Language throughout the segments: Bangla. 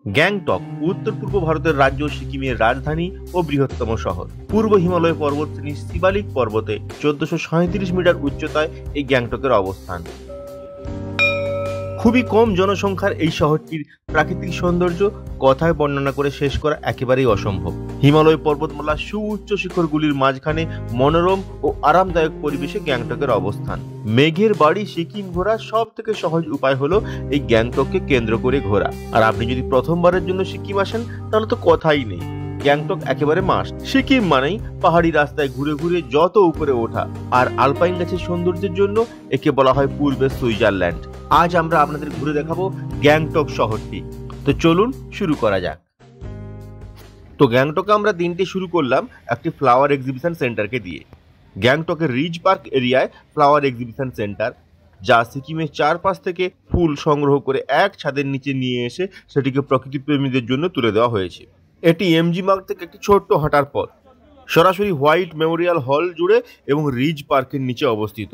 গ্যাংটক উত্তর পূর্ব ভারতের রাজ্য সিকিমের রাজধানী ও বৃহত্তম শহর। পূর্ব হিমালয় পর্বতশ্রেণীর শিবালিক পর্বতে 1437 মিটার উচ্চতায় এই গ্যাংটকের অবস্থান। খুবই কম জনসংখ্যার এই শহরটির প্রাকৃতিক সৌন্দর্য কথায় বর্ণনা করে শেষ করা একেবারেই অসম্ভব। হিমালয় পর্বতমালার সুউচ্চ শিখরগুলির মাঝখানে মনোরম ও আরামদায়ক পরিবেশে গ্যাংটকের অবস্থান। মেঘের বাড়ি সিকিম ঘোরা সব থেকে সহজ উপায় হলো এই গ্যাংটককে কেন্দ্র করে ঘোরা। আর আপনি যদি প্রথমবারের জন্য সিকিম আসেন তাহলে তো কথাই নেই, গ্যাংটক একেবারে মাস্ট। সিকিম মানেই পাহাড়ি রাস্তায় ঘুরে ঘুরে যত উপরে ওঠা, আর আলপাইন গাছের সৌন্দর্যের জন্য একে বলা হয় পূর্বের সুইজারল্যান্ড। আজ আমরা আপনাদের ঘুরে দেখাবো গ্যাংটক শহরটি। তো চলুন শুরু করা যাক। তো গ্যাংটকে আমরা দিনটি শুরু করলাম একটি ফ্লাওয়ার এক্সিবিশন সেন্টারকে দিয়ে। গ্যাংটকের রিজ পার্ক এরিয়ায় ফ্লাওয়ার এক্সিবিশন সেন্টার, যা সিকিমের চারপাশ থেকে ফুল সংগ্রহ করে এক ছাদের নিচে নিয়ে এসে সেটিকে প্রকৃতিপ্রেমীদের জন্য তুলে দেওয়া হয়েছে। এটি এমজি মার্গ থেকে একটি ছোট্ট হাঁটার পথ, সরাসরি হোয়াইট মেমোরিয়াল হল জুড়ে এবং রিজ পার্কের নিচে অবস্থিত।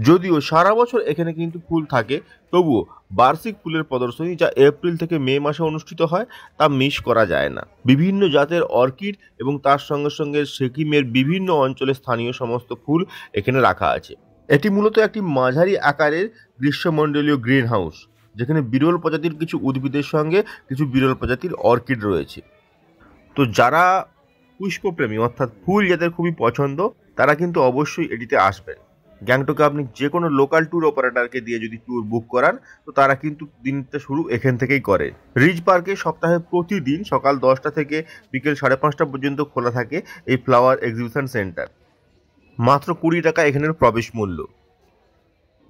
যদিও সারা বছর এখানে কিন্তু ফুল থাকে, তবুও বার্ষিক ফুলের প্রদর্শনী, যা এপ্রিল থেকে মে মাসে অনুষ্ঠিত হয়, তা মিস করা যায় না। বিভিন্ন জাতের অর্কিড এবং তার সঙ্গে সঙ্গে সিকিমের বিভিন্ন অঞ্চলের স্থানীয় সমস্ত ফুল এখানে রাখা আছে। এটি মূলত একটি মাঝারি আকারের গ্রীষ্মমণ্ডলীয় গ্রিন হাউস, যেখানে বিরল প্রজাতির কিছু উদ্ভিদের সঙ্গে কিছু বিরল প্রজাতির অর্কিড রয়েছে। তো যারা পুষ্পপ্রেমী অর্থাৎ ফুল যাদের খুবই পছন্দ, তারা কিন্তু অবশ্যই এটিতে আসবেন। গ্যাংটকে আপনি যে কোনো লোকাল ট্যুর অপারেটরকে দিয়ে যদি ট্যুর বুক করান, তো তারা কিন্তু দিনটা শুরু এখান থেকেই করে। রিজ পার্কে সপ্তাহে প্রতিদিন সকাল 10টা থেকে বিকেল 5:30 পর্যন্ত খোলা থাকে এই ফ্লাওয়ার এক্সিবিশন সেন্টার। মাত্র 20 টাকা এখানের প্রবেশ মূল্য।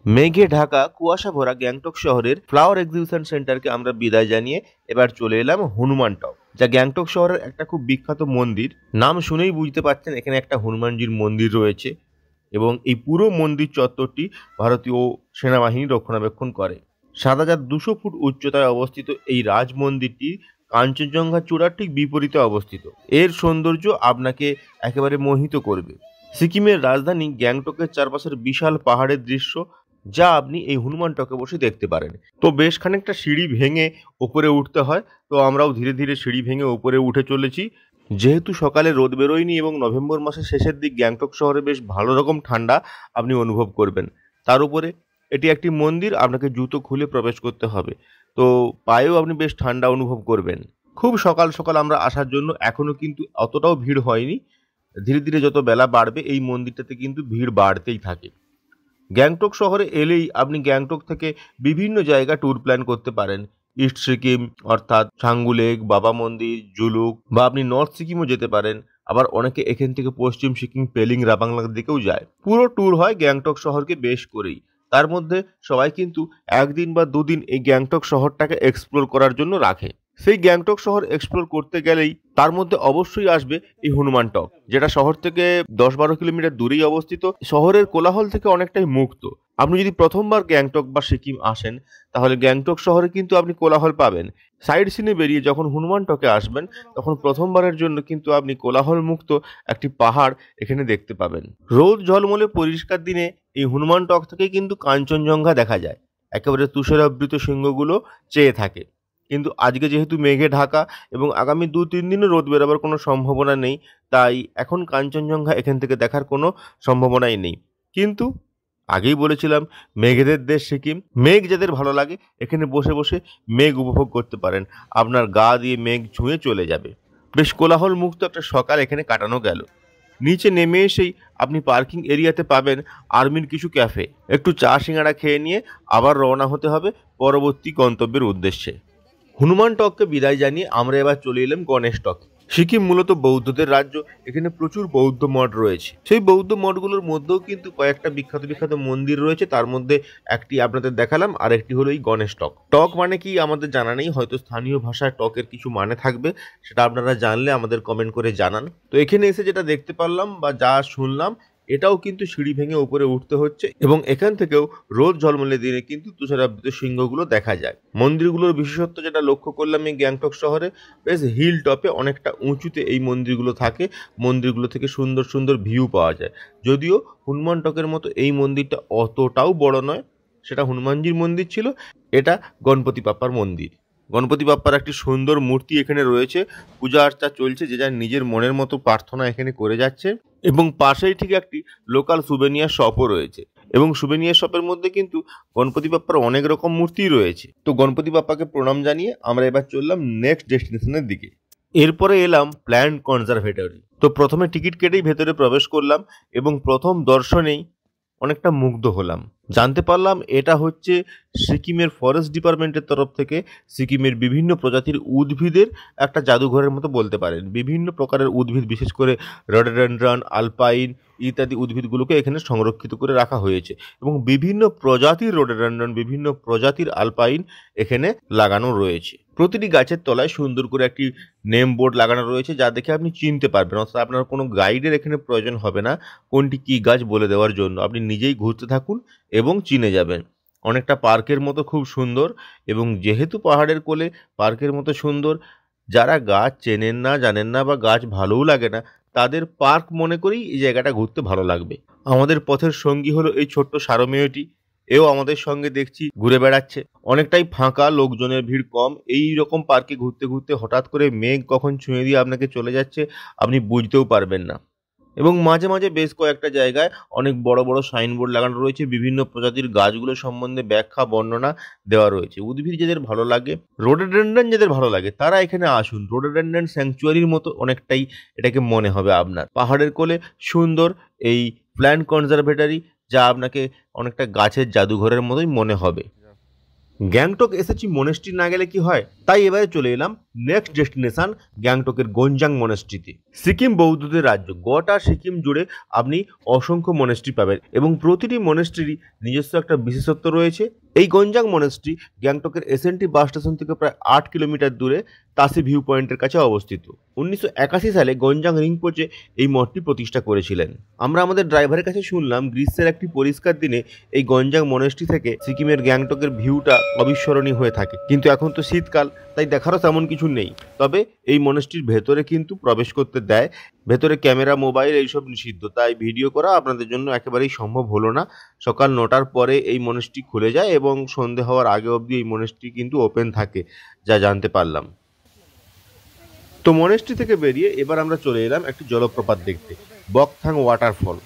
মেঘে ঢাকা কুয়াশা ভরা গ্যাংটক শহরের ফ্লাওয়ার এক্সিবিশন সেন্টারকে আমরা বিদায় জানিয়ে এবার চলে এলাম হনুমান টক, যা গ্যাংটক শহরের একটা খুব বিখ্যাত মন্দির। নাম শুনেই বুঝতে পারছেন এখানে একটা হনুমানজির মন্দির রয়েছে, এবং এই পুরো মন্দির চত্বরটি ভারতীয় সেনাবাহিনী রক্ষণাবেক্ষণ করে। 7,200 ফুট উচ্চতায় অবস্থিত এই রাজ মন্দিরটি কাঞ্চনজঙ্ঘা চূড়ার ঠিক বিপরীতে অবস্থিত। এর সৌন্দর্য আপনাকে একেবারে মোহিত করবে। সিকিমের রাজধানী গ্যাংটকের চারপাশের বিশাল পাহাড়ের দৃশ্য, যা আপনি এই হনুমান টকে বসে দেখতে পারেন। তো বেশ খানিকটা সিঁড়ি ভেঙে ওপরে উঠতে হয়, তো আমরাও ধীরে ধীরে সিঁড়ি ভেঙে ওপরে উঠে চলেছি। যেহেতু সকালে রোদ বেরোয়নি এবং নভেম্বর মাসের শেষের দিক, গ্যাংটক শহরে বেশ ভালো রকম ঠান্ডা আপনি অনুভব করবেন। তার উপরে এটি একটি মন্দির, আপনাকে জুতো খুলে প্রবেশ করতে হবে, তো পায়েও আপনি বেশ ঠান্ডা অনুভব করবেন। খুব সকাল সকাল আমরা আসার জন্য এখনও কিন্তু অতটাও ভিড় হয়নি। ধীরে ধীরে যত বেলা বাড়বে এই মন্দিরটাতে কিন্তু ভিড় বাড়তেই থাকে। গ্যাংটক শহরে এলেই আপনি গ্যাংটক থেকে বিভিন্ন জায়গা ট্যুর প্ল্যান করতে পারেন। ইস্ট সিকিম অর্থাৎ ছাঙ্গু লেক, বাবা মন্দির, জুলুক, বা আপনি নর্থ সিকিমও যেতে পারেন। আবার অনেকে এখান থেকে পশ্চিম সিকিম, পেলিং, রাবাংলার দিকেও যায়। পুরো ট্যুর হয় গ্যাংটক শহরকে বেশ করেই। তার মধ্যে সবাই কিন্তু একদিন বা দুদিন এই গ্যাংটক শহরটাকে এক্সপ্লোর করার জন্য রাখে। সেই গ্যাংটক শহর এক্সপ্লোর করতে গেলেই তার মধ্যে অবশ্যই আসবে এই হনুমান টক, যেটা শহর থেকে 10-12 কিলোমিটার দূরেই অবস্থিত, শহরের কোলাহল থেকে অনেকটাই মুক্ত। আপনি যদি প্রথমবার গ্যাংটক বা সিকিম আসেন, তাহলে গ্যাংটক শহরে কিন্তু আপনি কোলাহল পাবেন। সাইড সিনে বেরিয়ে যখন হনুমান টকে আসবেন, তখন প্রথমবারের জন্য কিন্তু আপনি কোলাহল মুক্ত একটি পাহাড় এখানে দেখতে পাবেন। রোদ ঝলমলে পরিষ্কার দিনে এই হনুমান টক থেকে কিন্তু কাঞ্চনজঙ্ঘা দেখা যায়। একেবারে তুষারাবৃত শৃঙ্গগুলো চেয়ে থাকে। কিন্তু আজকে যেহেতু মেঘে ঢাকা এবং আগামী 2-3 দিনও রোদ বেরোবার কোনো সম্ভাবনা নেই, তাই এখন কাঞ্চনজঙ্ঘা এখান থেকে দেখার কোনো সম্ভাবনাই নেই। কিন্তু আগেই বলেছিলাম, মেঘেদের দেশ সিকিম। মেঘ যাদের ভালো লাগে, এখানে বসে বসে মেঘ উপভোগ করতে পারেন। আপনার গা দিয়ে মেঘ ছুঁয়ে চলে যাবে। বেশ কোলাহল মুক্ত একটা সকাল এখানে কাটানো গেল। নিচে নেমে এসেই আপনি পার্কিং এরিয়াতে পাবেন আর্মির কিছু ক্যাফে। একটু চা সিঙ্গাড়া খেয়ে নিয়ে আবার রওনা হতে হবে পরবর্তী গন্তব্যের উদ্দেশ্যে। হনুমান টককে বিদায় জানিয়ে আমরা এবার চলে এলাম গণেশ টকে। সিকিম মূলত বৌদ্ধদের রাজ্য, এখানে প্রচুর বৌদ্ধ মঠ রয়েছে। সেই বৌদ্ধ মঠগুলোর মধ্যেও কিন্তু কয়েকটা বিখ্যাত বিখ্যাত মন্দির রয়েছে। তার মধ্যে একটি আপনাদের দেখালাম, আর একটি হলো এই গণেশ টক। টক মানে কি আমাদের জানা নেই, হয়তো স্থানীয় ভাষায় টকের কিছু মানে থাকবে, সেটা আপনারা জানলে আমাদের কমেন্ট করে জানান। তো এখানে এসে যেটা দেখতে পারলাম বা যা শুনলাম, এটাও কিন্তু সিঁড়ি ভেঙে উপরে উঠতে হচ্ছে, এবং এখান থেকেও রোদ ঝলমলে দিনে কিন্তু তুষারাবৃত সিংহগুলো দেখা যায়। মন্দিরগুলোর বিশেষত্ব যেটা লক্ষ্য করলাম এই গ্যাংটক শহরে, বেশ হিল টপে অনেকটা উঁচুতে এই মন্দিরগুলো থাকে। মন্দিরগুলো থেকে সুন্দর সুন্দর ভিউ পাওয়া যায়। যদিও হনুমান টকের মতো এই মন্দিরটা অতটাও বড় নয়, সেটা হনুমানজির মন্দির ছিল, এটা গণপতি বাপ্পার মন্দির। গণপতি বাপ্পার একটি সুন্দর মূর্তি এখানে রয়েছে, পূজা আর্চা চলছে, যে যার নিজের মনের মতো প্রার্থনা এখানে করে যাচ্ছে। এবং পাশেই ঠিক একটি লোকাল সুভেনিয়ার শপও রয়েছে, এবং সুভেনিয়ার শপের মধ্যে কিন্তু গণপতি বাপ্পার অনেক রকম মূর্তি রয়েছে। তো গণপতি বাপ্পাকে প্রণাম জানিয়ে আমরা এবার চললাম নেক্সট ডেস্টিনেশনের দিকে। এরপরে এলাম প্ল্যান্ট কনজারভেটরি। তো প্রথমে টিকিট কেটেই ভেতরে প্রবেশ করলাম এবং প্রথম দর্শনেই অনেকটা মুগ্ধ হলাম। জানতে পারলাম এটা হচ্ছে সিকিমের ফরেস্ট ডিপার্টমেন্টের তরফ থেকে সিকিমের বিভিন্ন প্রজাতির উদ্ভিদের একটা জাদুঘরের মতো বলতে পারেন। বিভিন্ন প্রকারের উদ্ভিদ, বিশেষ করে রডোডেনড্রন, আলপাইন ইত্যাদি উদ্ভিদগুলোকে এখানে সংরক্ষিত করে রাখা হয়েছে, এবং বিভিন্ন প্রজাতির রডোডেনড্রন, বিভিন্ন প্রজাতির আলপাইন এখানে লাগানো রয়েছে। প্রতিটি গাছের তলায় সুন্দর করে একটি নেম বোর্ড লাগানো রয়েছে, যা দেখে আপনি চিনতে পারবেন, অর্থাৎ আপনার কোনো গাইডের এখানে প্রয়োজন হবে না কোনটি কী গাছ বলে দেওয়ার জন্য। আপনি নিজেই ঘুরতে থাকুন এবং চিনে যাবেন। অনেকটা পার্কের মতো খুব সুন্দর, এবং যেহেতু পাহাড়ের কোলে পার্কের মতো সুন্দর, যারা গাছ চেনেন না, জানেন না, বা গাছ ভালোও লাগে না, তাদের পার্ক মনে করেই এই জায়গাটা ঘুরতে ভালো লাগবে। আমাদের পথের সঙ্গী হলো এই ছোট্ট সারমেয়টি, এও আমাদের সঙ্গে দেখছি ঘুরে বেড়াচ্ছে। অনেকটাই ফাঁকা, লোকজনের ভিড় কম। এই রকম পার্কে ঘুরতে ঘুরতে হঠাৎ করে মেঘ কখন ছুঁয়ে দিয়ে আপনাকে চলে যাচ্ছে আপনি বুঝতেও পারবেন না। এবং মাঝে মাঝে বেশ কয়েকটা জায়গায় অনেক বড় বড় সাইনবোর্ড লাগানো রয়েছে, বিভিন্ন প্রজাতির গাছগুলো সম্বন্ধে ব্যাখ্যা বর্ণনা দেওয়া রয়েছে। উদ্ভিদ যাদের ভালো লাগে, রোডোডেনড্রন যাদের ভালো লাগে, তারা এখানে আসুন। রোডোডেনড্রন স্যাংচুয়ারির মতো অনেকটাই এটাকে মনে হবে আপনার। পাহাড়ের কোলে সুন্দর এই প্ল্যান্ট কনজারভেটরি, যা আপনাকে অনেকটা গাছের জাদুঘরের মতোই মনে হবে। গ্যাংটক এসেছি, মনেস্ট্রি না গেলে কি হয়, তাই এবারে চলে এলাম নেক্সট ডেস্টিনেশন গ্যাংটকের গঞ্জাং মনেস্ট্রিতে। সিকিম বৌদ্ধদের রাজ্য, গোটা সিকিম জুড়ে আপনি অসংখ্য মনেস্ট্রি পাবেন, এবং প্রতিটি মনেস্ট্রিরই নিজস্ব একটা বিশেষত্ব রয়েছে। এই গঞ্জাং মনেস্ট্রি গ্যাংটকের এসএনটি বাস স্টেশন থেকে প্রায় 8 কিলোমিটার দূরে তাসি ভিউ পয়েন্টের কাছে অবস্থিত। 1981 সালে গঞ্জাং রিংপোচে এই মঠটি প্রতিষ্ঠা করেছিলেন। আমরা আমাদের ড্রাইভারের কাছে শুনলাম গ্রীষ্মের একটি পরিষ্কার দিনে এই গঞ্জাং মনেস্ট্রি থেকে সিকিমের গ্যাংটকের ভিউটা অবিস্মরণীয় হয়ে থাকে। কিন্তু এখন তো শীতকাল, তাই দেখারও তেমন কিছু নেই। তবে এই মনেস্ট্রির ভেতরে কিন্তু প্রবেশ করতে দেয়। ভেতরে ক্যামেরা, মোবাইল এইসব নিষিদ্ধ, তাই ভিডিও করা আপনাদের জন্য একেবারেই সম্ভব হলো না। সকাল 9টার পরে এই মনেস্ট্রি খুলে যায়, এবং সন্ধে হওয়ার আগে অবধি এই মনেস্ট্রি কিন্তু ওপেন থাকে, যা জানতে পারলাম। তো মনেস্ট্রি থেকে বেরিয়ে এবার আমরা চলে এলাম একটি জলপ্রপাত দেখতে, বকথাং ওয়াটারফল।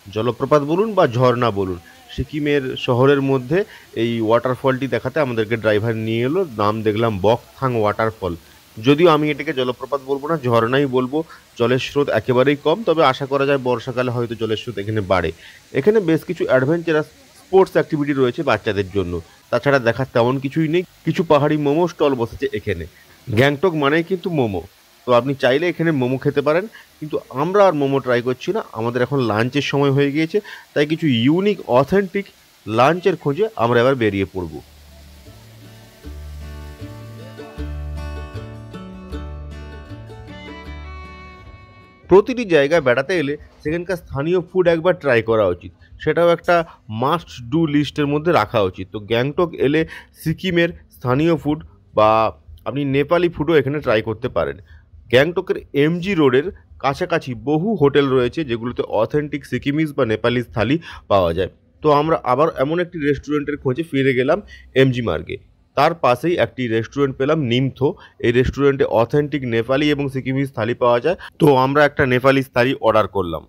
জলপ্রপাত বলুন বা ঝর্ণা বলুন, সিকিমের শহরের মধ্যে এই ওয়াটারফলটি দেখাতে আমাদেরকে ড্রাইভার নিয়ে এলো। নাম দেখলাম বকথাং ওয়াটারফল। যদিও আমি এটাকে জলপ্রপাত বলবো না, ঝর্ণাই বলবো। জলের স্রোত একেবারেই কম, তবে আশা করা যায় বর্ষাকালে হয়তো জলের স্রোত এখানে বাড়ে। এখানে বেশ কিছু অ্যাডভেঞ্চারাস স্পোর্টস অ্যাক্টিভিটি রয়েছে বাচ্চাদের জন্য। তাছাড়া দেখার তেমন কিছুই নেই। কিছু পাহাড়ি মোমো স্টল বসেছে এখানে। গ্যাংটক মানেই কিন্তু মোমো, তো আপনি চাইলে এখানে মোমো খেতে পারেন। কিন্তু আমরা আর মোমো ট্রাই করছি না, আমাদের এখন লাঞ্চের সময় হয়ে গিয়েছে, তাই কিছু ইউনিক অথেন্টিক লাঞ্চের খোঁজে আমরা এবার বেরিয়ে পড়ব। প্রতিটি জায়গায় বেড়াতে এলে সেখানকার স্থানীয় ফুড একবার ট্রাই করা উচিত, সেটাও একটা মাস্ট ডু লিস্টের মধ্যে রাখা উচিত। তো গ্যাংটক এলে সিকিমের স্থানীয় ফুড বা আপনি নেপালি ফুডও এখানে ট্রাই করতে পারেন। গ্যাংটকের এমজি রোডের কাছাকাছি বহু হোটেল রয়েছে যেগুলোতে অথেন্টিক সিকিমিজ বা নেপালিজ থালি পাওয়া যায়। তো আমরা আবার এমন একটি রেস্টুরেন্টের খোঁজে ফিরে গেলাম এমজি মার্গে। তার পাশেই একটি রেস্টুরেন্ট পেলাম, নিমথো। এই রেস্টুরেন্টে অথেন্টিক নেপালি এবং সিকিমিজ থালি পাওয়া যায়। তো আমরা একটা নেপালিজ থালি অর্ডার করলাম।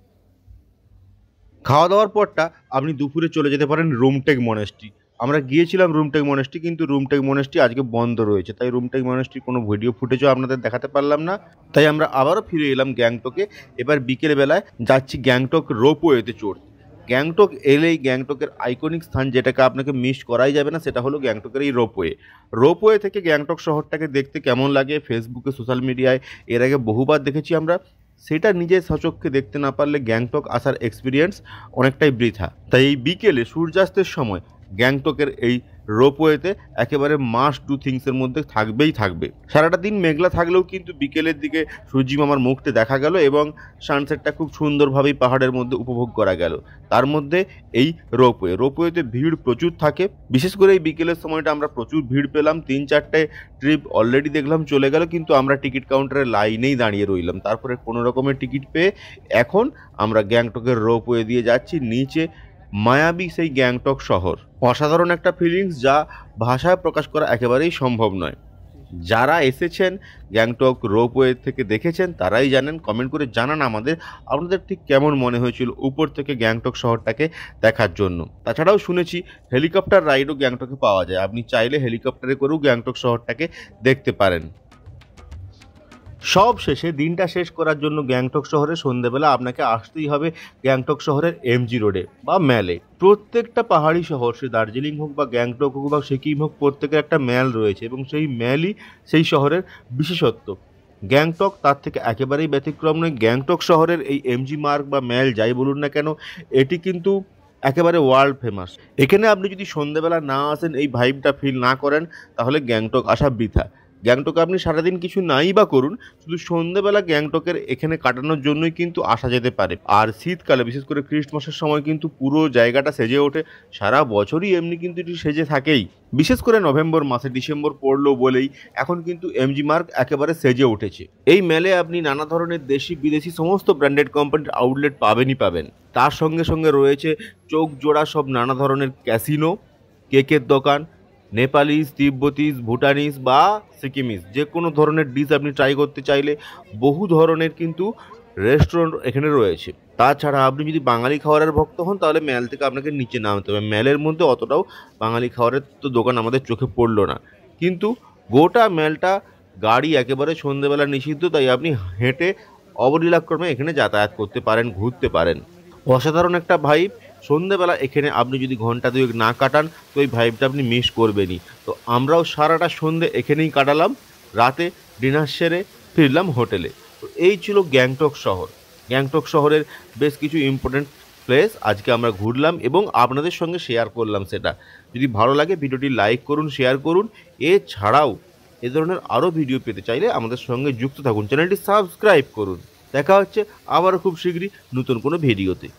খাওয়া দাওয়ার পরটা আপনি দুপুরে চলে যেতে পারেন রুমটেক মনেস্ট্রি। আমরা গিয়েছিলাম রুমটেক মনেস্ট্রি, কিন্তু রুমটেক মনেস্ট্রি আজকে বন্ধ রয়েছে, তাই রুমটেক মনেস্ট্রির কোনো ভিডিও ফুটেজও আপনাদের দেখাতে পারলাম না। তাই আমরা আবারও ফিরে এলাম গ্যাংটকে। এবার বিকেলবেলায় যাচ্ছি গ্যাংটক রোপওয়েতে চড়তে। গ্যাংটক এলেই গ্যাংটকের আইকনিক স্থান যেটাকে আপনাকে মিস করাই যাবে না, সেটা হলো গ্যাংটকের এই রোপওয়ে। রোপওয়ে থেকে গ্যাংটক শহরটাকে দেখতে কেমন লাগে ফেসবুকে, সোশ্যাল মিডিয়ায় এর আগে বহুবার দেখেছি আমরা। সেটা নিজের সচক্ষে দেখতে না পারলে গ্যাংটক আসার এক্সপিরিয়েন্স অনেকটাই বৃথা। তাই এই বিকেলে সূর্যাস্তের সময় গ্যাংটকের এই রোপওয়েতে একেবারে মাস্ট ডু থিংসের মধ্যে থাকবেই থাকবে। সারাটা দিন মেঘলা থাকলেও কিন্তু বিকেলের দিকে সূর্যি মামার মুখটা দেখা গেল, এবং সানসেটটা খুব সুন্দরভাবেই পাহাড়ের মধ্যে উপভোগ করা গেল। তার মধ্যে এই রোপওয়েতে ভিড় প্রচুর থাকে। বিশেষ করে এই বিকেলের সময়টা আমরা প্রচুর ভিড় পেলাম। 3-4টে ট্রিপ অলরেডি দেখলাম চলে গেল, কিন্তু আমরা টিকিট কাউন্টারের লাইনেই দাঁড়িয়ে রইলাম। তারপরে কোনো রকমের টিকিট পেয়ে এখন আমরা গ্যাংটকের রোপওয়ে দিয়ে যাচ্ছি নিচে মায়াবী সেই গ্যাংটক শহর। অসাধারণ একটা ফিলিংস, যা ভাষায় প্রকাশ করা একেবারেই সম্ভব নয়। যারা এসেছেন গ্যাংটক রোপওয়ে থেকে দেখেছেন তারাই জানেন। কমেন্ট করে জানান আমাদের আপনাদের ঠিক কেমন মনে হয়েছিল উপর থেকে গ্যাংটক শহরটাকে দেখার জন্য। তাছাড়াও শুনেছি হেলিকপ্টার রাইডও গ্যাংটকে পাওয়া যায়, আপনি চাইলে হেলিকপ্টারে করেও গ্যাংটক শহরটাকে দেখতে পারেন। সব শেষে দিনটা শেষ করার জন্য গ্যাংটক শহরে সন্ধ্যেবেলা আপনাকে আসতেই হবে গ্যাংটক শহরের এমজি রোডে বা ম্যালে। প্রত্যেকটা পাহাড়ি শহর, সে দার্জিলিং হোক বা গ্যাংটক হোক বা সিকিম হোক, প্রত্যেকের একটা ম্যাল রয়েছে এবং সেই ম্যালই সেই শহরের বিশেষত্ব। গ্যাংটক তার থেকে একেবারেই ব্যতিক্রম নয়। গ্যাংটক শহরের এই এমজি মার্গ বা ম্যাল যাই বলুন না কেন, এটি কিন্তু একেবারে ওয়ার্ল্ড ফেমাস। এখানে আপনি যদি সন্ধ্যেবেলা না আসেন, এই ভাইবটা ফিল না করেন, তাহলে গ্যাংটক আসা বৃথা। গ্যাংটকে আপনি সারাদিন কিছু নাই বা করুন, শুধু সন্ধ্যেবেলা গ্যাংটকের এখানে কাটানোর জন্যই কিন্তু আসা যেতে পারে। আর শীতকালে বিশেষ করে ক্রিসমাসের সময় কিন্তু পুরো জায়গাটা সেজে ওঠে। সারা বছরই এমনি কিন্তু এটি সেজে থাকেই, বিশেষ করে নভেম্বর মাসে, ডিসেম্বর পড়লো বলেই এখন কিন্তু এমজি মার্গ একেবারে সেজে উঠেছে। এই মেলে আপনি নানা ধরনের দেশি বিদেশি সমস্ত ব্র্যান্ডেড কোম্পানির আউটলেট পাবেনই পাবেন। তার সঙ্গে সঙ্গে রয়েছে চোখ জোড়া সব নানা ধরনের ক্যাসিনো, কেকের দোকান, নেপালিজ, তিব্বতিজ, ভুটানিজ বা সিকিমিজ যে কোনো ধরনের ডিশ আপনি ট্রাই করতে চাইলে বহু ধরনের কিন্তু রেস্টুরেন্ট এখানে রয়েছে। তাছাড়া আপনি যদি বাঙালি খাবারের ভক্ত হন তাহলে ম্যাল থেকে আপনাকে নিচে নামতে হবে। ম্যালের মধ্যে অতটাও বাঙালি খাবারের তো দোকান আমাদের চোখে পড়লো না, কিন্তু গোটা ম্যালটা গাড়ি একেবারে সন্ধ্যেবেলা নিষিদ্ধ, তাই আপনি হেঁটে অবলীলাক্রমে এখানে যাতায়াত করতে পারেন, ঘুরতে পারেন। অসাধারণ একটা ভাইব। সন্ধ্যেবেলা এখানে আপনি যদি ঘন্টা দুয়েক না কাটান তো এই ভাইবটা আপনি মিস করবেনই। তো আমরাও সারাটা সন্ধ্যে এখানেই কাটালাম, রাতে ডিনার সেরে ফিরলাম হোটেলে। তো এই ছিল গ্যাংটক শহর। গ্যাংটক শহরের বেশ কিছু ইম্পর্টেন্ট প্লেস আজকে আমরা ঘুরলাম এবং আপনাদের সঙ্গে শেয়ার করলাম সেটা। যদি ভালো লাগে ভিডিওটি লাইক করুন, শেয়ার করুন। এছাড়াও এ ধরনের আরও ভিডিও পেতে চাইলে আমাদের সঙ্গে যুক্ত থাকুন, চ্যানেলটি সাবস্ক্রাইব করুন। দেখা হচ্ছে আবারও খুব শীঘ্রই নতুন কোনো ভিডিওতে।